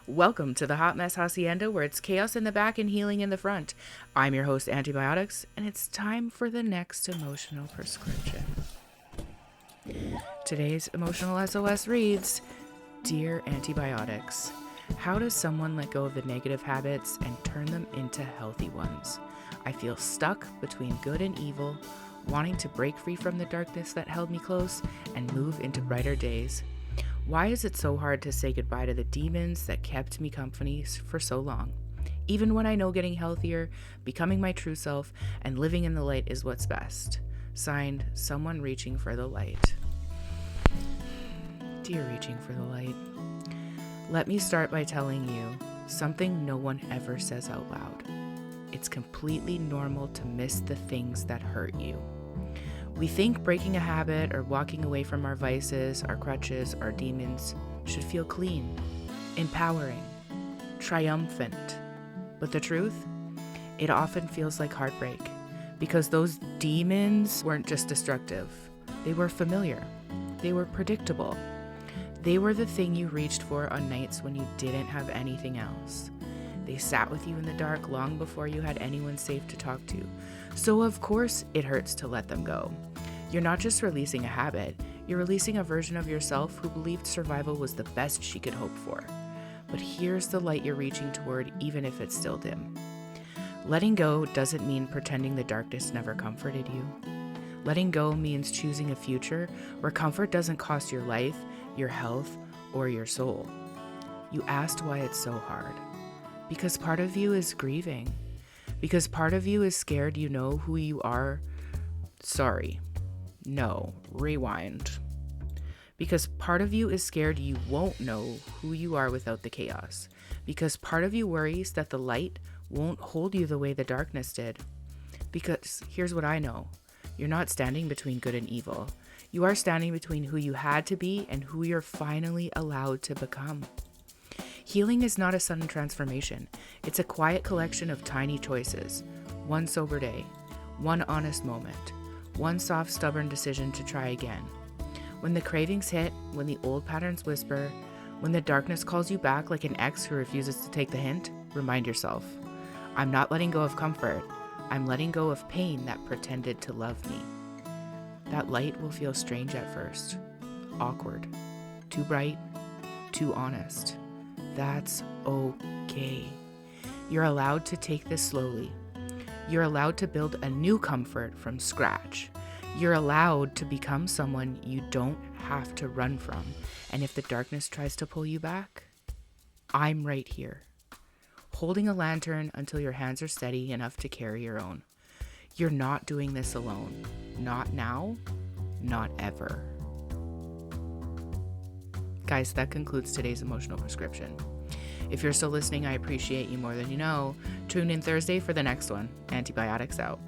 Welcome to the Hot Mess Hacienda, where it's chaos in the back and healing in the front. I'm your host, Antibiotics, and it's time for the next emotional prescription. Today's emotional SOS reads, Dear Antibiotics, how does someone let go of the negative habits and turn them into healthy ones? I feel stuck between good and evil, wanting to break free from the darkness that held me close and move into brighter days. Why is it so hard to say goodbye to the demons that kept me company for so long? Even when I know getting healthier, becoming my true self, and living in the light is what's best. Signed, Someone Reaching for the Light. Dear Reaching for the Light, let me start by telling you something no one ever says out loud. It's completely normal to miss the things that hurt you. We think breaking a habit or walking away from our vices, our crutches, our demons should feel clean, empowering, triumphant. But the truth? It often feels like heartbreak because those demons weren't just destructive. They were familiar. They were predictable. They were the thing you reached for on nights when you didn't have anything else. They sat with you in the dark long before you had anyone safe to talk to. So of course it hurts to let them go. You're not just releasing a habit, you're releasing a version of yourself who believed survival was the best she could hope for. But here's the light you're reaching toward, even if it's still dim. Letting go doesn't mean pretending the darkness never comforted you. Letting go means choosing a future where comfort doesn't cost your life, your health, or your soul. You asked why it's so hard. Because part of you is grieving. Because part of you is scared you know who you are. Sorry. No. Rewind. Because part of you is scared you won't know who you are without the chaos. Because part of you worries that the light won't hold you the way the darkness did. Because here's what I know. You're not standing between good and evil. You are standing between who you had to be and who you're finally allowed to become. Healing is not a sudden transformation. It's a quiet collection of tiny choices. One sober day, one honest moment, one soft, stubborn decision to try again. When the cravings hit, when the old patterns whisper, when the darkness calls you back like an ex who refuses to take the hint, remind yourself, I'm not letting go of comfort. I'm letting go of pain that pretended to love me. That light will feel strange at first, awkward, too bright, too honest. That's okay. You're allowed to take this slowly. You're allowed to build a new comfort from scratch. You're allowed to become someone you don't have to run from. And if the darkness tries to pull you back, I'm right here, holding a lantern until your hands are steady enough to carry your own. You're not doing this alone. Not now, not ever. Guys, that concludes today's emotional prescription. If you're still listening, I appreciate you more than you know. Tune in Thursday for the next one. Antibiotics out.